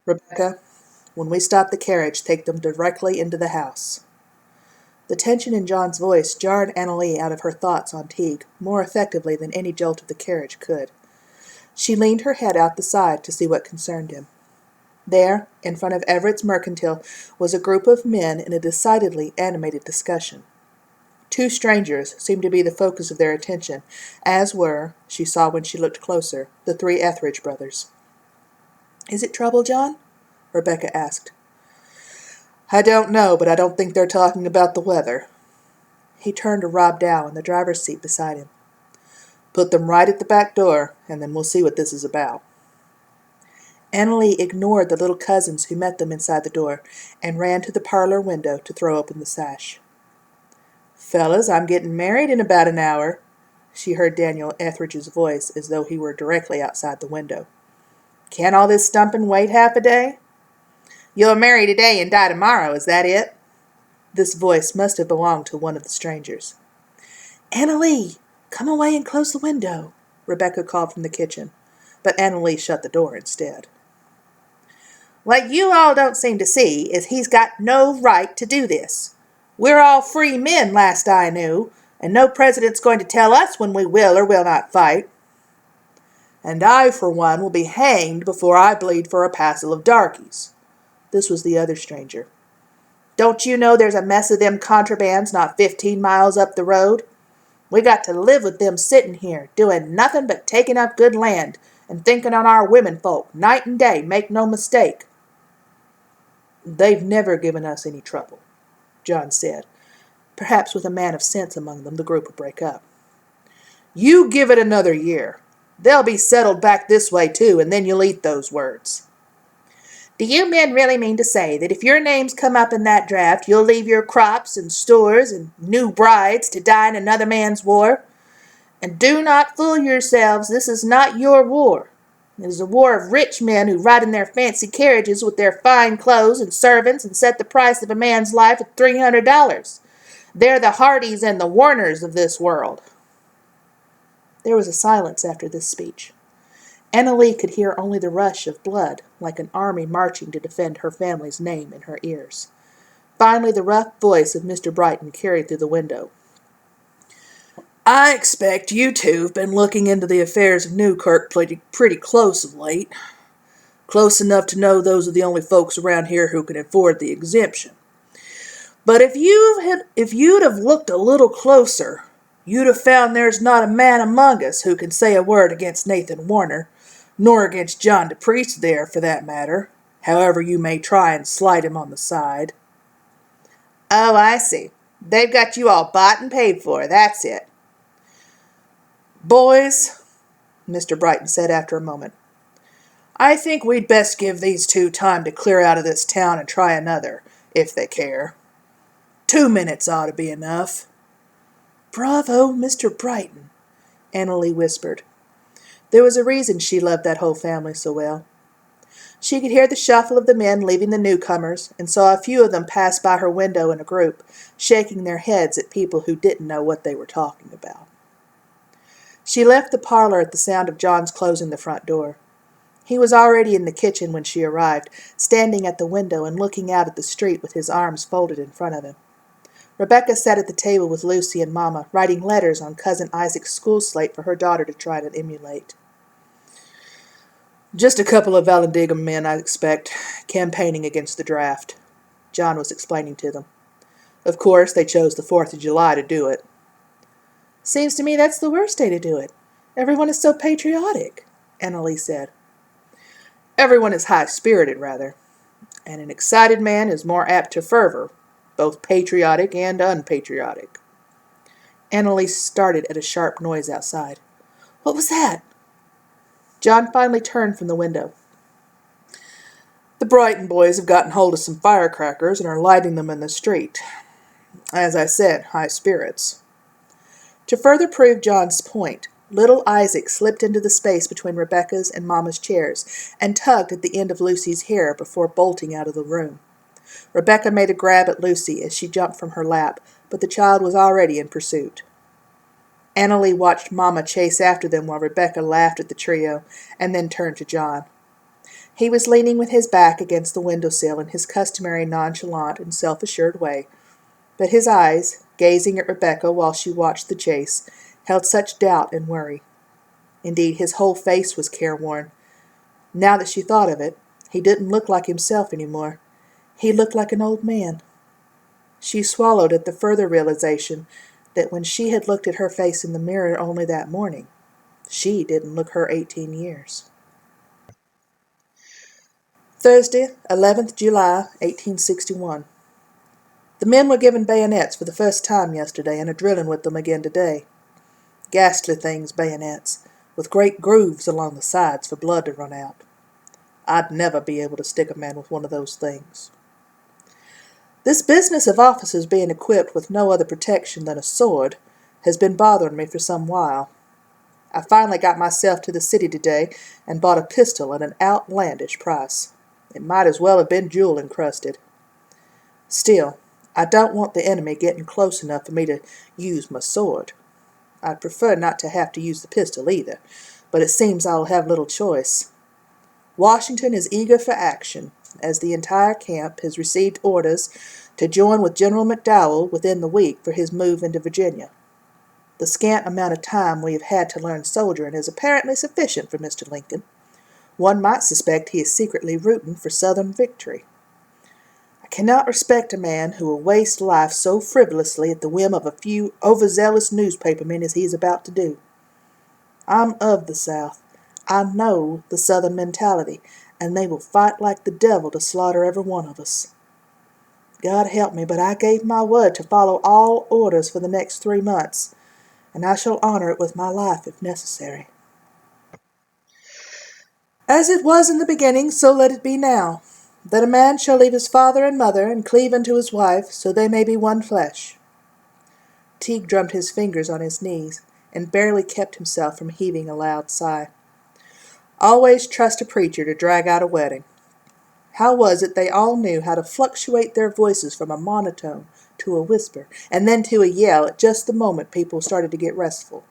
Rebecca, when we stop the carriage, take them directly into the house." The tension in John's voice jarred Annalee out of her thoughts on Teague more effectively than any jolt of the carriage could. She leaned her head out the side to see what concerned him. There, in front of Everett's Mercantile, was a group of men in a decidedly animated discussion. Two strangers seemed to be the focus of their attention, as were, she saw when she looked closer, the three Etheridge brothers. "Is it trouble, John?" Rebecca asked. "I don't know, but I don't think they're talking about the weather." He turned to Rob Dow in the driver's seat beside him. "Put them right at the back door, and then we'll see what this is about." Annalee ignored the little cousins who met them inside the door and ran to the parlor window to throw open the sash. "Fellas, I'm getting married in about an hour." She heard Daniel Etheridge's voice as though he were directly outside the window. "Can't all this stumping wait half a day?" "You'll marry today and die tomorrow, is that it?" This voice must have belonged to one of the strangers. "Annalee, come away and close the window," Rebecca called from the kitchen, but Annalee shut the door instead. "What you all don't seem to see is he's got no right to do this. We're all free men, last I knew, and no president's going to tell us when we will or will not fight." "And I, for one, will be hanged before I bleed for a passel of darkies." This was the other stranger. "Don't you know there's a mess of them contrabands not 15 miles up the road? We got to live with them sitting here, doing nothing but taking up good land and thinking on our women folk, night and day, make no mistake." "They've never given us any trouble," John said. Perhaps with a man of sense among them, the group would break up. "You give it another year. They'll be settled back this way, too, and then you'll eat those words." "Do you men really mean to say that if your names come up in that draft, you'll leave your crops and stores and new brides to die in another man's war? And do not fool yourselves, this is not your war. It is a war of rich men who ride in their fancy carriages with their fine clothes and servants and set the price of a man's life at $300. They're the Hardys and the Warners of this world." There was a silence after this speech. Annalee could hear only the rush of blood, like an army marching to defend her family's name, in her ears. Finally, the rough voice of Mr. Brighton carried through the window. "I expect you two have been looking into the affairs of Newkirk pretty close of late. Close enough to know those are the only folks around here who can afford the exemption. But if you'd have looked a little closer, you'd have found there's not a man among us who can say a word against Nathan Warner, nor against John DePriest there, for that matter, however you may try and slight him on the side." "Oh, I see. They've got you all bought and paid for, that's it." "Boys," Mr. Brighton said after a moment, "I think we'd best give these two time to clear out of this town and try another, if they care. 2 minutes ought to be enough." "Bravo, Mr. Brighton," Annalee whispered. There was a reason she loved that whole family so well. She could hear the shuffle of the men leaving the newcomers, and saw a few of them pass by her window in a group, shaking their heads at people who didn't know what they were talking about. She left the parlor at the sound of John's closing the front door. He was already in the kitchen when she arrived, standing at the window and looking out at the street with his arms folded in front of him. Rebecca sat at the table with Lucy and Mama, writing letters on Cousin Isaac's school slate for her daughter to try to emulate. "Just a couple of Vallandigham men, I expect, campaigning against the draft," John was explaining to them. "Of course, they chose the 4th of July to do it." "Seems to me that's the worst day to do it. Everyone is so patriotic," Annalee said. "Everyone is high-spirited, rather. And an excited man is more apt to fervor, both patriotic and unpatriotic." Annalee started at a sharp noise outside. "What was that?" John finally turned from the window. "The Brighton boys have gotten hold of some firecrackers and are lighting them in the street. As I said, high spirits." To further prove John's point, little Isaac slipped into the space between Rebecca's and Mama's chairs and tugged at the end of Lucy's hair before bolting out of the room. Rebecca made a grab at Lucy as she jumped from her lap, but the child was already in pursuit. Annalee watched Mama chase after them while Rebecca laughed at the trio, and then turned to John. He was leaning with his back against the window-sill in his customary nonchalant and self-assured way, but his eyes, gazing at Rebecca while she watched the chase, held such doubt and worry. Indeed, his whole face was careworn. Now that she thought of it, he didn't look like himself any more. He looked like an old man. She swallowed at the further realization that when she had looked at her face in the mirror only that morning, she didn't look her 18 years. Thursday, 11th July, 1861. The men were given bayonets for the first time yesterday and are drilling with them again today. Ghastly things, bayonets, with great grooves along the sides for blood to run out. I'd never be able to stick a man with one of those things. This business of officers being equipped with no other protection than a sword has been bothering me for some while. I finally got myself to the city today and bought a pistol at an outlandish price. It might as well have been jewel-encrusted. Still, I don't want the enemy getting close enough for me to use my sword. I'd prefer not to have to use the pistol either, but it seems I'll have little choice. Washington is eager for action, as the entire camp has received orders to join with General McDowell within the week for his move into Virginia. The scant amount of time we have had to learn soldiering is apparently sufficient for Mr. Lincoln. One might suspect he is secretly rooting for Southern victory. I cannot respect a man who will waste life so frivolously at the whim of a few overzealous newspapermen as he is about to do. I'm of the South. I know the Southern mentality, and they will fight like the devil to slaughter every one of us. God help me, but I gave my word to follow all orders for the next 3 months, and I shall honor it with my life if necessary. As it was in the beginning, so let it be now, that a man shall leave his father and mother, and cleave unto his wife, so they may be one flesh. Teague drummed his fingers on his knees, and barely kept himself from heaving a loud sigh. Always trust a preacher to drag out a wedding. How was it they all knew how to fluctuate their voices from a monotone to a whisper, and then to a yell at just the moment people started to get restful?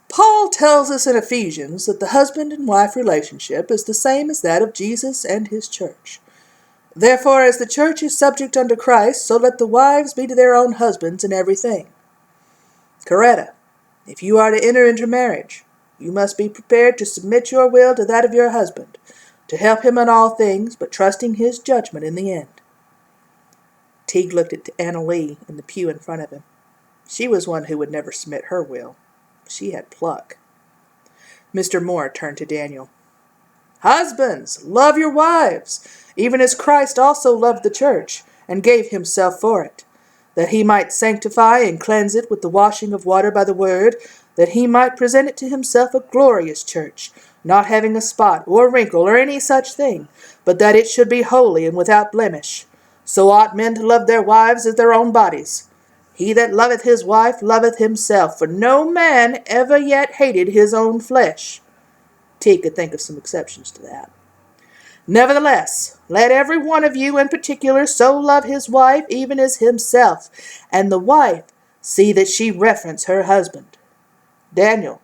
Paul tells us in Ephesians that the husband and wife relationship is the same as that of Jesus and his church. Therefore, as the church is subject unto Christ, so let the wives be to their own husbands in everything. Coretta, if you are to enter into marriage, you must be prepared to submit your will to that of your husband, to help him in all things, but trusting his judgment in the end. Teague looked at Anna Lee in the pew in front of him. She was one who would never submit her will. She had pluck. Mr. Moore turned to Daniel. Husbands, love your wives, even as Christ also loved the church, and gave himself for it, that he might sanctify and cleanse it with the washing of water by the word, that he might present it to himself a glorious church, not having a spot or wrinkle or any such thing, but that it should be holy and without blemish. So ought men to love their wives as their own bodies. He that loveth his wife loveth himself, for no man ever yet hated his own flesh. Teague could think of some exceptions to that. Nevertheless, let every one of you in particular so love his wife even as himself, and the wife see that she reverence her husband. Daniel,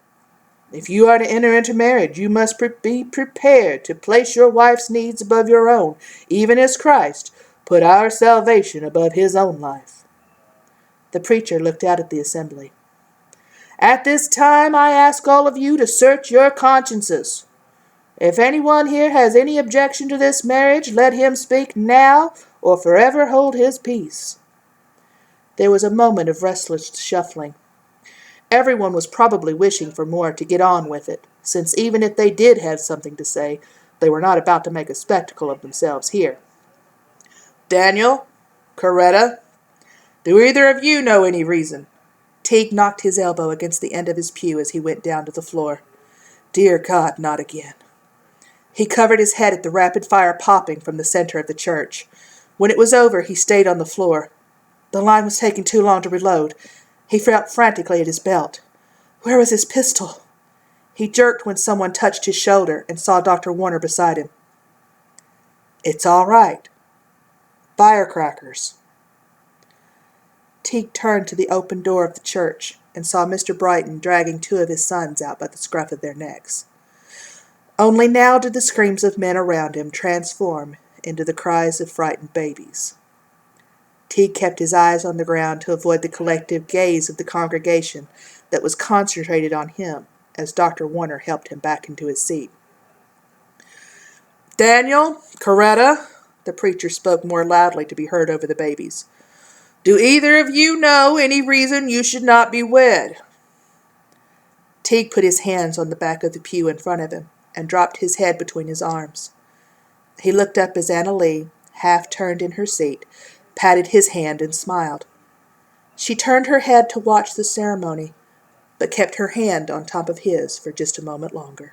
if you are to enter into marriage, you must be prepared to place your wife's needs above your own, even as Christ put our salvation above his own life. The preacher looked out at the assembly. At this time I ask all of you to search your consciences. If anyone here has any objection to this marriage, let him speak now or forever hold his peace. There was a moment of restless shuffling. Everyone was probably wishing for Moore to get on with it, since even if they did have something to say, they were not about to make a spectacle of themselves here. Daniel? Coretta? Do either of you know any reason? Teague knocked his elbow against the end of his pew as he went down to the floor. Dear God, not again. He covered his head at the rapid-fire popping from the center of the church. When it was over, he stayed on the floor. The line was taking too long to reload. He felt frantically at his belt. Where was his pistol? He jerked when someone touched his shoulder and saw Dr. Warner beside him. It's all right. Firecrackers. Teague turned to the open door of the church and saw Mr. Brighton dragging 2 of his sons out by the scruff of their necks. Only now did the screams of men around him transform into the cries of frightened babies. Teague kept his eyes on the ground to avoid the collective gaze of the congregation that was concentrated on him as Dr. Warner helped him back into his seat. "Daniel, Coretta," the preacher spoke more loudly to be heard over the babies, "do either of you know any reason you should not be wed?" Teague put his hands on the back of the pew in front of him and dropped his head between his arms. He looked up as Anna Lee, half turned in her seat, patted his hand and smiled. She turned her head to watch the ceremony, but kept her hand on top of his for just a moment longer.